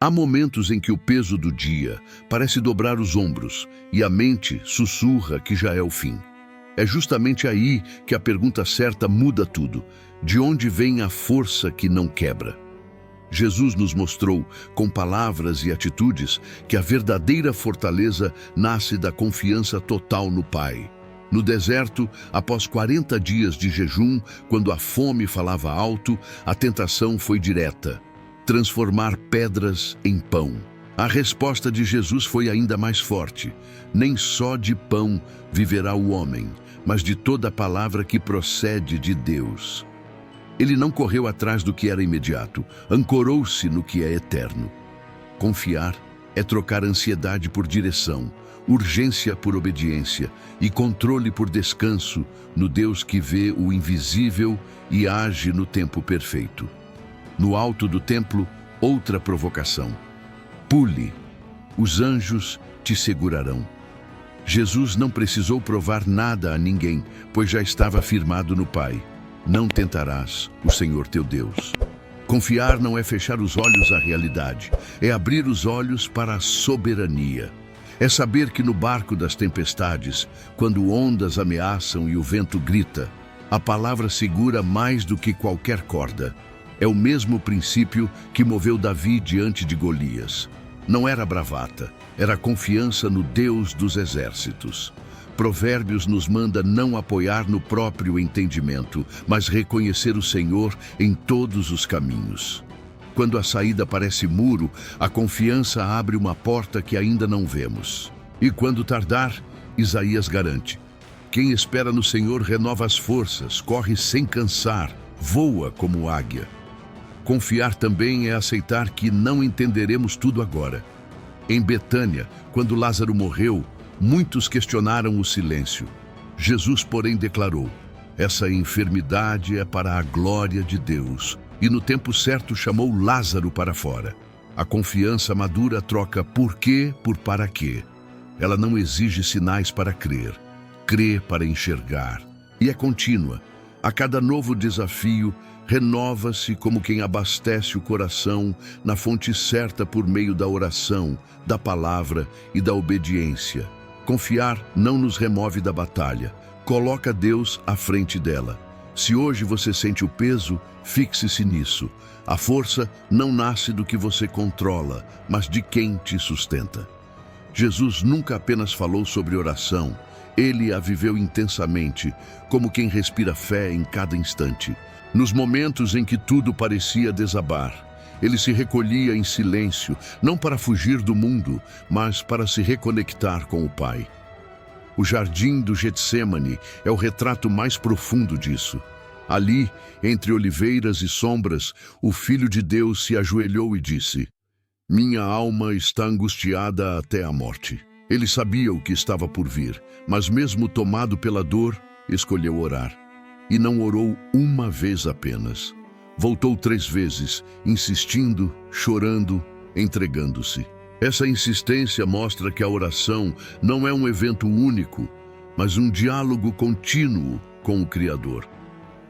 Há momentos em que o peso do dia parece dobrar os ombros e a mente sussurra que já é o fim. É justamente aí que a pergunta certa muda tudo. De onde vem a força que não quebra? Jesus nos mostrou, com palavras e atitudes, que a verdadeira fortaleza nasce da confiança total no Pai. No deserto, após 40 dias de jejum, quando a fome falava alto, a tentação foi direta: transformar pedras em pão. A resposta de Jesus foi ainda mais forte: nem só de pão viverá o homem, mas de toda a palavra que procede de Deus. Ele não correu atrás do que era imediato, ancorou-se no que é eterno. Confiar é trocar ansiedade por direção, urgência por obediência e controle por descanso no Deus que vê o invisível e age no tempo perfeito. No alto do templo, outra provocação: pule, os anjos te segurarão. Jesus não precisou provar nada a ninguém, pois já estava firmado no Pai. Não tentarás o Senhor teu Deus. Confiar não é fechar os olhos à realidade, é abrir os olhos para a soberania. É saber que no barco das tempestades, quando ondas ameaçam e o vento grita, a palavra segura mais do que qualquer corda. É o mesmo princípio que moveu Davi diante de Golias. Não era bravata, era confiança no Deus dos exércitos. Provérbios nos manda não apoiar no próprio entendimento, mas reconhecer o Senhor em todos os caminhos. Quando a saída parece muro, a confiança abre uma porta que ainda não vemos. E quando tardar, Isaías garante: quem espera no Senhor renova as forças, corre sem cansar, voa como águia. Confiar também é aceitar que não entenderemos tudo agora. Em Betânia, quando Lázaro morreu, muitos questionaram o silêncio. Jesus, porém, declarou: essa enfermidade é para a glória de Deus. E no tempo certo chamou Lázaro para fora. A confiança madura troca por quê por para quê. Ela não exige sinais para crer, crê para enxergar. E é contínua. A cada novo desafio, renova-se como quem abastece o coração na fonte certa por meio da oração, da palavra e da obediência. Confiar não nos remove da batalha, coloca Deus à frente dela. Se hoje você sente o peso, fixe-se nisso. A força não nasce do que você controla, mas de quem te sustenta. Jesus nunca apenas falou sobre oração, ele a viveu intensamente, como quem respira fé em cada instante. Nos momentos em que tudo parecia desabar, ele se recolhia em silêncio, não para fugir do mundo, mas para se reconectar com o Pai. O jardim do Getsêmani é o retrato mais profundo disso. Ali, entre oliveiras e sombras, o Filho de Deus se ajoelhou e disse: minha alma está angustiada até a morte. Ele sabia o que estava por vir, mas mesmo tomado pela dor, escolheu orar. E não orou uma vez apenas. Voltou 3 vezes, insistindo, chorando, entregando-se. Essa insistência mostra que a oração não é um evento único, mas um diálogo contínuo com o Criador.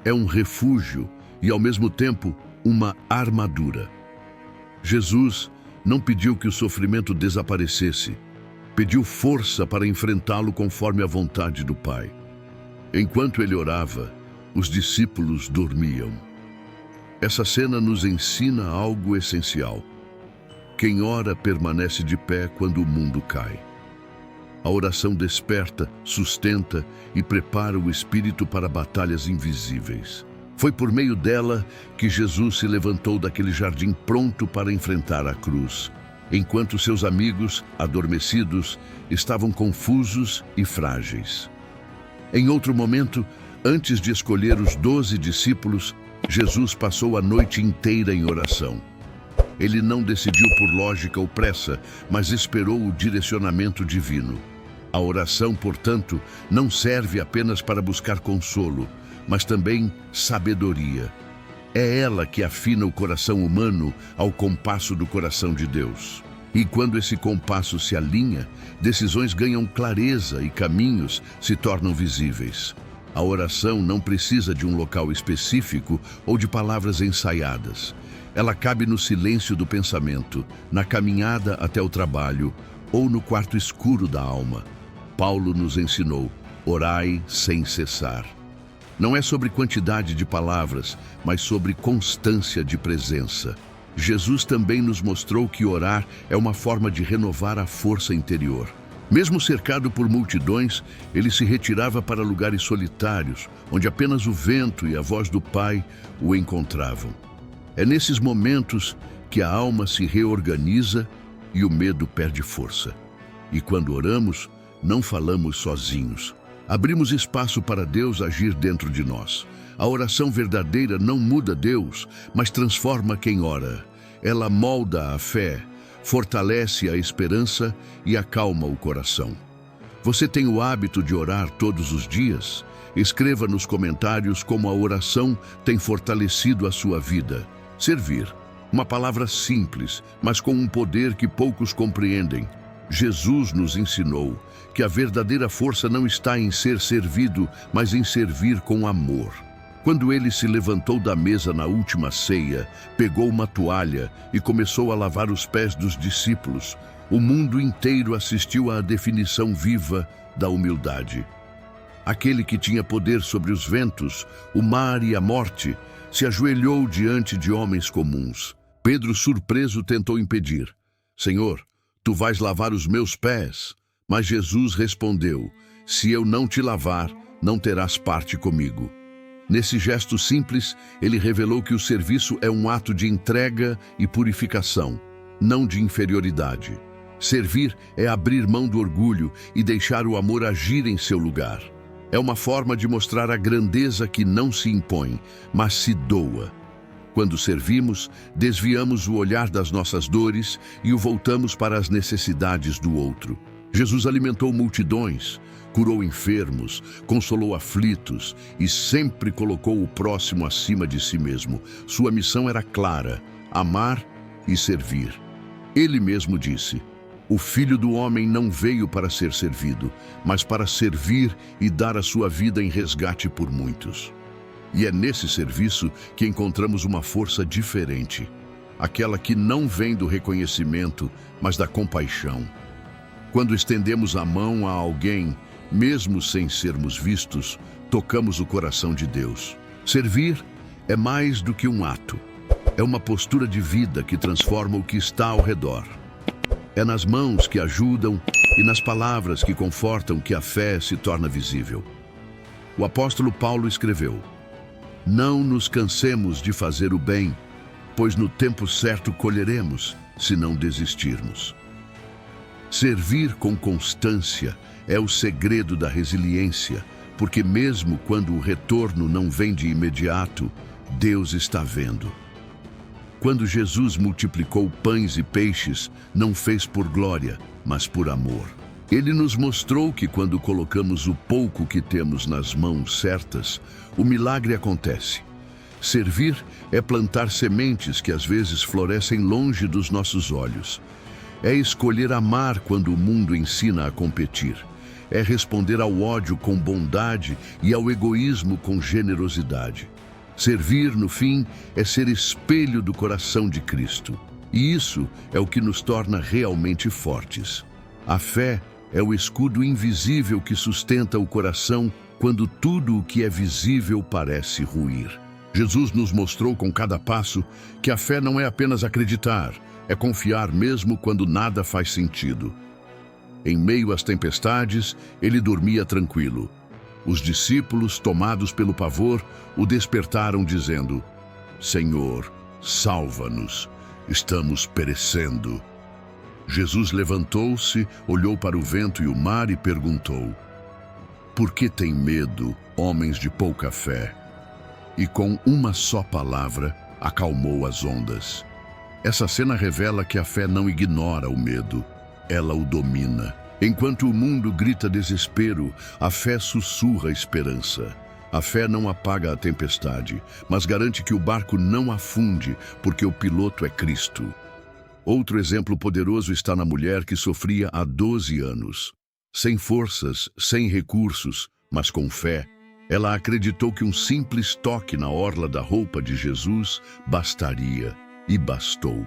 É um refúgio e, ao mesmo tempo, uma armadura. Jesus não pediu que o sofrimento desaparecesse, pediu força para enfrentá-lo conforme a vontade do Pai. Enquanto ele orava, os discípulos dormiam. Essa cena nos ensina algo essencial. Quem ora permanece de pé quando o mundo cai. A oração desperta, sustenta e prepara o espírito para batalhas invisíveis. Foi por meio dela que Jesus se levantou daquele jardim pronto para enfrentar a cruz, enquanto seus amigos, adormecidos, estavam confusos e frágeis. Em outro momento, antes de escolher os 12 discípulos, Jesus passou a noite inteira em oração. Ele não decidiu por lógica ou pressa, mas esperou o direcionamento divino. A oração, portanto, não serve apenas para buscar consolo, mas também sabedoria. É ela que afina o coração humano ao compasso do coração de Deus. E quando esse compasso se alinha, decisões ganham clareza e caminhos se tornam visíveis. A oração não precisa de um local específico ou de palavras ensaiadas. Ela cabe no silêncio do pensamento, na caminhada até o trabalho ou no quarto escuro da alma. Paulo nos ensinou: orai sem cessar. Não é sobre quantidade de palavras, mas sobre constância de presença. Jesus também nos mostrou que orar é uma forma de renovar a força interior. Mesmo cercado por multidões, ele se retirava para lugares solitários, onde apenas o vento e a voz do Pai o encontravam. É nesses momentos que a alma se reorganiza e o medo perde força. E quando oramos, não falamos sozinhos. Abrimos espaço para Deus agir dentro de nós. A oração verdadeira não muda Deus, mas transforma quem ora. Ela molda a fé, fortalece a esperança e acalma o coração. Você tem o hábito de orar todos os dias? Escreva nos comentários como a oração tem fortalecido a sua vida. Servir. Uma palavra simples, mas com um poder que poucos compreendem. Jesus nos ensinou que a verdadeira força não está em ser servido, mas em servir com amor. Quando ele se levantou da mesa na última ceia, pegou uma toalha e começou a lavar os pés dos discípulos, o mundo inteiro assistiu à definição viva da humildade. Aquele que tinha poder sobre os ventos, o mar e a morte, se ajoelhou diante de homens comuns. Pedro, surpreso, tentou impedir: Senhor, tu vais lavar os meus pés? Mas Jesus respondeu: se eu não te lavar, não terás parte comigo. Nesse gesto simples, ele revelou que o serviço é um ato de entrega e purificação, não de inferioridade. Servir é abrir mão do orgulho e deixar o amor agir em seu lugar. É uma forma de mostrar a grandeza que não se impõe, mas se doa. Quando servimos, desviamos o olhar das nossas dores e o voltamos para as necessidades do outro. Jesus alimentou multidões, curou enfermos, consolou aflitos e sempre colocou o próximo acima de si mesmo. Sua missão era clara: amar e servir. Ele mesmo disse: o Filho do Homem não veio para ser servido, mas para servir e dar a sua vida em resgate por muitos. E é nesse serviço que encontramos uma força diferente, aquela que não vem do reconhecimento, mas da compaixão. Quando estendemos a mão a alguém, mesmo sem sermos vistos, tocamos o coração de Deus. Servir é mais do que um ato. É uma postura de vida que transforma o que está ao redor. É nas mãos que ajudam e nas palavras que confortam que a fé se torna visível. O apóstolo Paulo escreveu: não nos cansemos de fazer o bem, pois no tempo certo colheremos, se não desistirmos. Servir com constância é o segredo da resiliência, porque mesmo quando o retorno não vem de imediato, Deus está vendo. Quando Jesus multiplicou pães e peixes, não fez por glória, mas por amor. Ele nos mostrou que quando colocamos o pouco que temos nas mãos certas, o milagre acontece. Servir é plantar sementes que às vezes florescem longe dos nossos olhos. É escolher amar quando o mundo ensina a competir. É responder ao ódio com bondade e ao egoísmo com generosidade. Servir, no fim, é ser espelho do coração de Cristo. E isso é o que nos torna realmente fortes. A fé é o escudo invisível que sustenta o coração quando tudo o que é visível parece ruir. Jesus nos mostrou com cada passo que a fé não é apenas acreditar, é confiar mesmo quando nada faz sentido. Em meio às tempestades, ele dormia tranquilo. Os discípulos, tomados pelo pavor, o despertaram dizendo: Senhor, salva-nos, estamos perecendo. Jesus levantou-se, olhou para o vento e o mar e perguntou: por que têm medo, homens de pouca fé? E com uma só palavra, acalmou as ondas. Essa cena revela que a fé não ignora o medo, ela o domina. Enquanto o mundo grita desespero, a fé sussurra esperança. A fé não apaga a tempestade, mas garante que o barco não afunde, porque o piloto é Cristo. Outro exemplo poderoso está na mulher que sofria há 12 anos. Sem forças, sem recursos, mas com fé, ela acreditou que um simples toque na orla da roupa de Jesus bastaria. e bastou.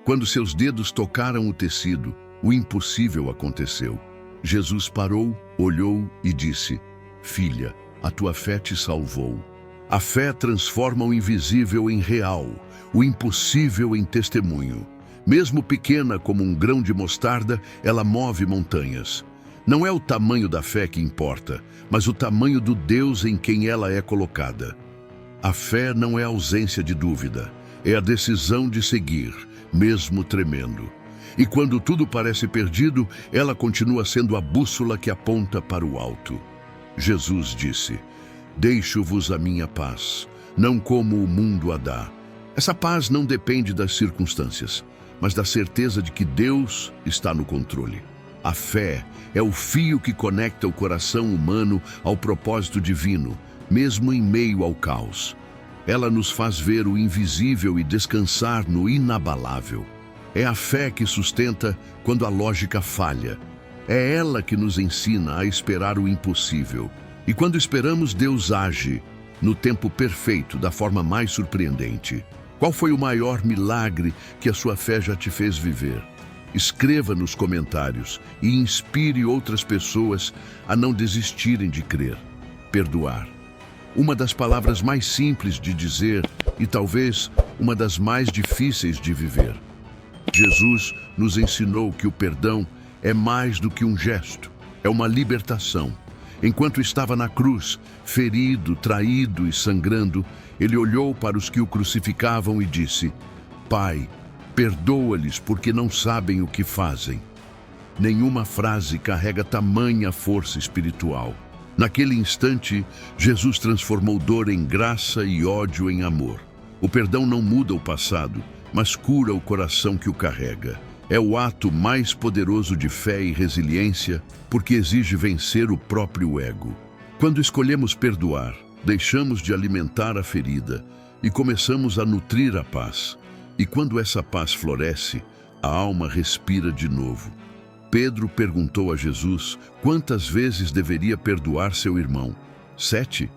Quando seus dedos tocaram o tecido, o impossível aconteceu. Jesus parou, olhou e disse: Filha, a tua fé te salvou. A fé transforma o invisível em real, o impossível em testemunho. Mesmo pequena como um grão de mostarda, ela move montanhas. Não é o tamanho da fé que importa, mas o tamanho do Deus em quem ela é colocada. A fé não é ausência de dúvida, é a decisão de seguir, mesmo tremendo. E quando tudo parece perdido, ela continua sendo a bússola que aponta para o alto. Jesus disse: Deixo-vos a minha paz, não como o mundo a dá. Essa paz não depende das circunstâncias, mas da certeza de que Deus está no controle. A fé é o fio que conecta o coração humano ao propósito divino, mesmo em meio ao caos. Ela nos faz ver o invisível e descansar no inabalável. É a fé que sustenta quando a lógica falha. É ela que nos ensina a esperar o impossível. E quando esperamos, Deus age no tempo perfeito, da forma mais surpreendente. Qual foi o maior milagre que a sua fé já te fez viver? Escreva nos comentários e inspire outras pessoas a não desistirem de crer. Perdoar. Uma das palavras mais simples de dizer e talvez uma das mais difíceis de viver. Jesus nos ensinou que o perdão é mais do que um gesto, é uma libertação. Enquanto estava na cruz, ferido, traído e sangrando, ele olhou para os que o crucificavam e disse: Pai, perdoa-lhes porque não sabem o que fazem. Nenhuma frase carrega tamanha força espiritual. Naquele instante, Jesus transformou dor em graça e ódio em amor. O perdão não muda o passado, mas cura o coração que o carrega. É o ato mais poderoso de fé e resiliência, porque exige vencer o próprio ego. Quando escolhemos perdoar, deixamos de alimentar a ferida e começamos a nutrir a paz. E quando essa paz floresce, a alma respira de novo. Pedro perguntou a Jesus quantas vezes deveria perdoar seu irmão. 7?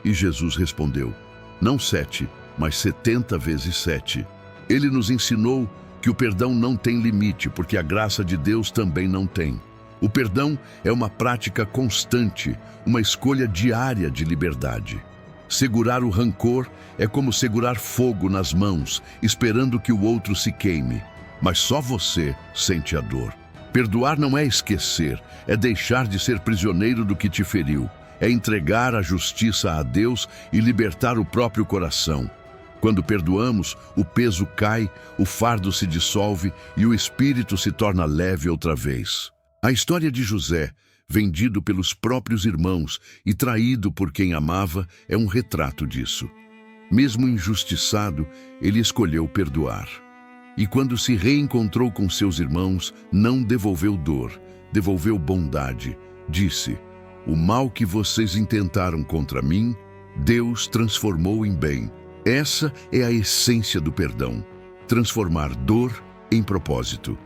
E Jesus respondeu: não 7, mas 70 vezes 7. Ele nos ensinou que o perdão não tem limite, porque a graça de Deus também não tem. O perdão é uma prática constante, uma escolha diária de liberdade. Segurar o rancor é como segurar fogo nas mãos, esperando que o outro se queime. Mas só você sente a dor. Perdoar não é esquecer, é deixar de ser prisioneiro do que te feriu. É entregar a justiça a Deus e libertar o próprio coração. Quando perdoamos, o peso cai, o fardo se dissolve e o espírito se torna leve outra vez. A história de José, vendido pelos próprios irmãos e traído por quem amava, é um retrato disso. Mesmo injustiçado, ele escolheu perdoar. E quando se reencontrou com seus irmãos, não devolveu dor, devolveu bondade. Disse: o mal que vocês intentaram contra mim, Deus transformou em bem. Essa é a essência do perdão, transformar dor em propósito.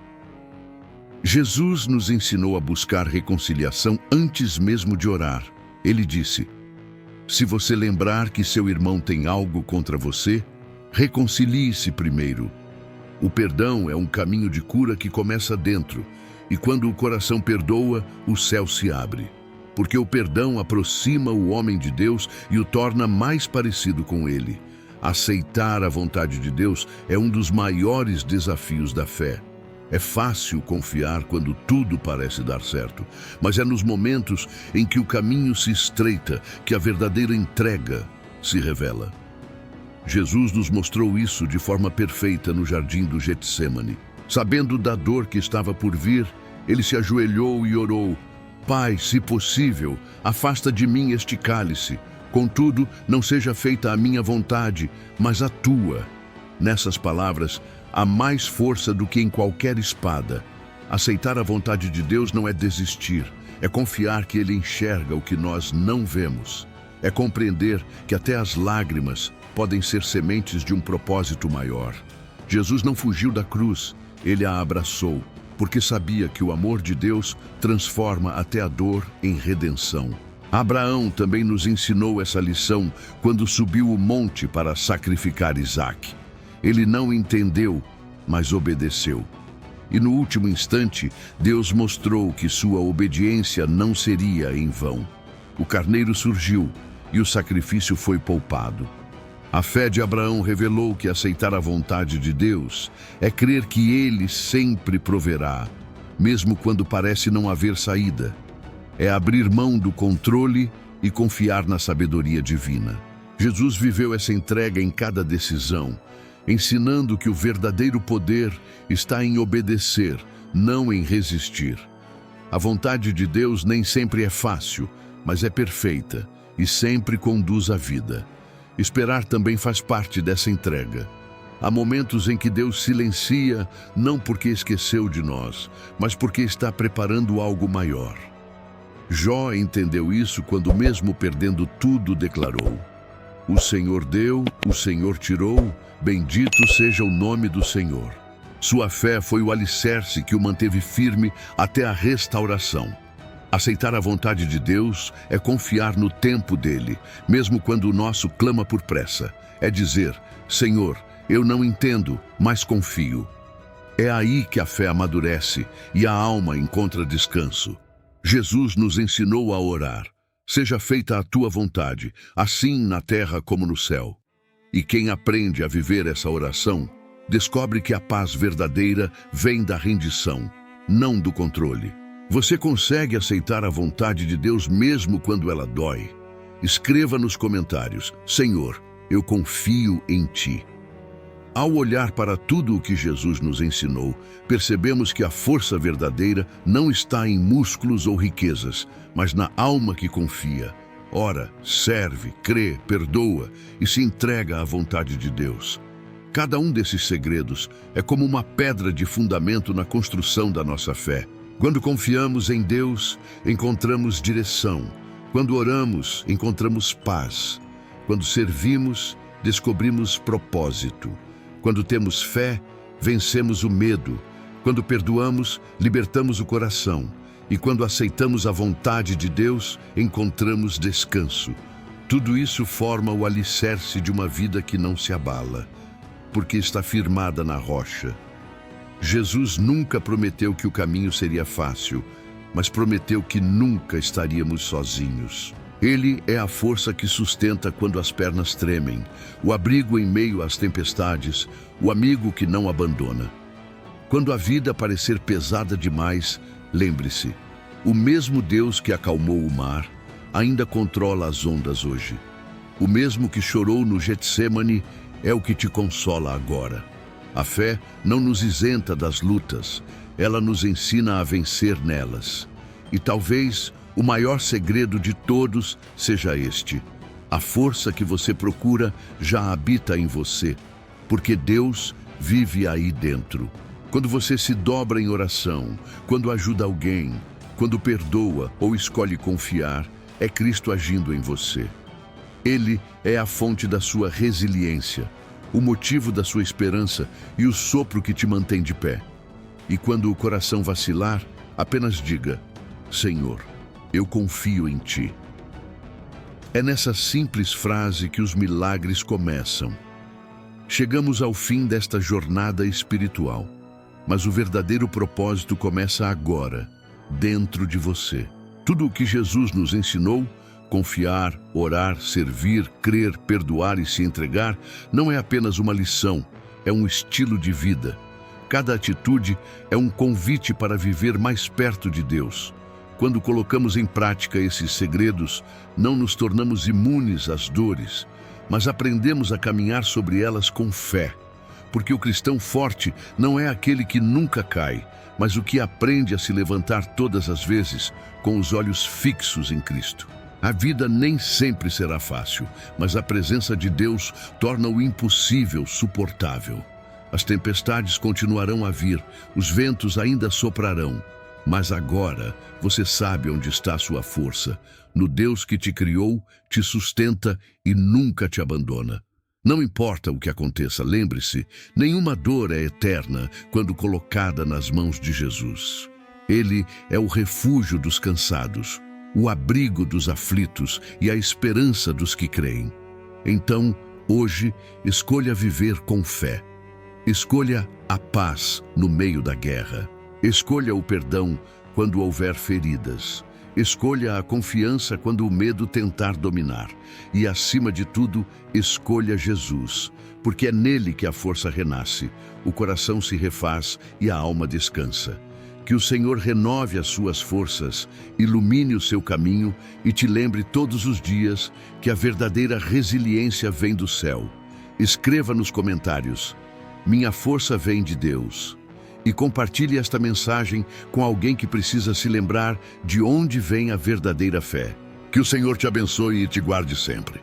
Jesus nos ensinou a buscar reconciliação antes mesmo de orar. Ele disse: se você lembrar que seu irmão tem algo contra você, reconcilie-se primeiro. O perdão é um caminho de cura que começa dentro, e quando o coração perdoa, o céu se abre. Porque o perdão aproxima o homem de Deus e o torna mais parecido com ele. Aceitar a vontade de Deus é um dos maiores desafios da fé. É fácil confiar quando tudo parece dar certo, mas é nos momentos em que o caminho se estreita que a verdadeira entrega se revela. Jesus nos mostrou isso de forma perfeita no jardim do Getsêmani. Sabendo da dor que estava por vir, ele se ajoelhou e orou: Pai, se possível, afasta de mim este cálice. Contudo, não seja feita a minha vontade, mas a tua. Nessas palavras, há mais força do que em qualquer espada. Aceitar a vontade de Deus não é desistir, é confiar que Ele enxerga o que nós não vemos. É compreender que até as lágrimas podem ser sementes de um propósito maior. Jesus não fugiu da cruz, Ele a abraçou, porque sabia que o amor de Deus transforma até a dor em redenção. Abraão também nos ensinou essa lição quando subiu o monte para sacrificar Isaque. Ele não entendeu, mas obedeceu. E no último instante, Deus mostrou que sua obediência não seria em vão. O carneiro surgiu e o sacrifício foi poupado. A fé de Abraão revelou que aceitar a vontade de Deus é crer que Ele sempre proverá, mesmo quando parece não haver saída. É abrir mão do controle e confiar na sabedoria divina. Jesus viveu essa entrega em cada decisão, ensinando que o verdadeiro poder está em obedecer, não em resistir. A vontade de Deus nem sempre é fácil, mas é perfeita e sempre conduz à vida. Esperar também faz parte dessa entrega. Há momentos em que Deus silencia, não porque esqueceu de nós, mas porque está preparando algo maior. Jó entendeu isso quando, mesmo perdendo tudo, declarou: "O Senhor deu, o Senhor tirou, bendito seja o nome do Senhor." Sua fé foi o alicerce que o manteve firme até a restauração. Aceitar a vontade de Deus é confiar no tempo dele, mesmo quando o nosso clama por pressa. É dizer: "Senhor, eu não entendo, mas confio." É aí que a fé amadurece e a alma encontra descanso. Jesus nos ensinou a orar: "Seja feita a tua vontade, assim na terra como no céu." E quem aprende a viver essa oração, descobre que a paz verdadeira vem da rendição, não do controle. Você consegue aceitar a vontade de Deus mesmo quando ela dói? Escreva nos comentários: "Senhor, eu confio em Ti." Ao olhar para tudo o que Jesus nos ensinou, percebemos que a força verdadeira não está em músculos ou riquezas, mas na alma que confia, ora, serve, crê, perdoa e se entrega à vontade de Deus. Cada um desses segredos é como uma pedra de fundamento na construção da nossa fé. Quando confiamos em Deus, encontramos direção. Quando oramos, encontramos paz. Quando servimos, descobrimos propósito. Quando temos fé, vencemos o medo. Quando perdoamos, libertamos o coração. E quando aceitamos a vontade de Deus, encontramos descanso. Tudo isso forma o alicerce de uma vida que não se abala, porque está firmada na rocha. Jesus nunca prometeu que o caminho seria fácil, mas prometeu que nunca estaríamos sozinhos. Ele é a força que sustenta quando as pernas tremem, o abrigo em meio às tempestades, o amigo que não abandona. Quando a vida parecer pesada demais, lembre-se: o mesmo Deus que acalmou o mar ainda controla as ondas hoje. O mesmo que chorou no Getsêmani é o que te consola agora. A fé não nos isenta das lutas, ela nos ensina a vencer nelas. E talvez o maior segredo de todos seja este: a força que você procura já habita em você, porque Deus vive aí dentro. Quando você se dobra em oração, quando ajuda alguém, quando perdoa ou escolhe confiar, é Cristo agindo em você. Ele é a fonte da sua resiliência, o motivo da sua esperança e o sopro que te mantém de pé. E quando o coração vacilar, apenas diga: "Senhor, eu confio em Ti." É nessa simples frase que os milagres começam. Chegamos ao fim desta jornada espiritual, mas o verdadeiro propósito começa agora, dentro de você. Tudo o que Jesus nos ensinou, confiar, orar, servir, crer, perdoar e se entregar, não é apenas uma lição, é um estilo de vida. Cada atitude é um convite para viver mais perto de Deus. Quando colocamos em prática esses segredos, não nos tornamos imunes às dores, mas aprendemos a caminhar sobre elas com fé. Porque o cristão forte não é aquele que nunca cai, mas o que aprende a se levantar todas as vezes com os olhos fixos em Cristo. A vida nem sempre será fácil, mas a presença de Deus torna o impossível suportável. As tempestades continuarão a vir, os ventos ainda soprarão, mas agora você sabe onde está a sua força. No Deus que te criou, te sustenta e nunca te abandona. Não importa o que aconteça, lembre-se, nenhuma dor é eterna quando colocada nas mãos de Jesus. Ele é o refúgio dos cansados, o abrigo dos aflitos e a esperança dos que creem. Então, hoje, escolha viver com fé. Escolha a paz no meio da guerra. Escolha o perdão quando houver feridas. Escolha a confiança quando o medo tentar dominar. E, acima de tudo, escolha Jesus, porque é nele que a força renasce, o coração se refaz e a alma descansa. Que o Senhor renove as suas forças, ilumine o seu caminho e te lembre todos os dias que a verdadeira resiliência vem do céu. Escreva nos comentários: minha força vem de Deus. E compartilhe esta mensagem com alguém que precisa se lembrar de onde vem a verdadeira fé. Que o Senhor te abençoe e te guarde sempre.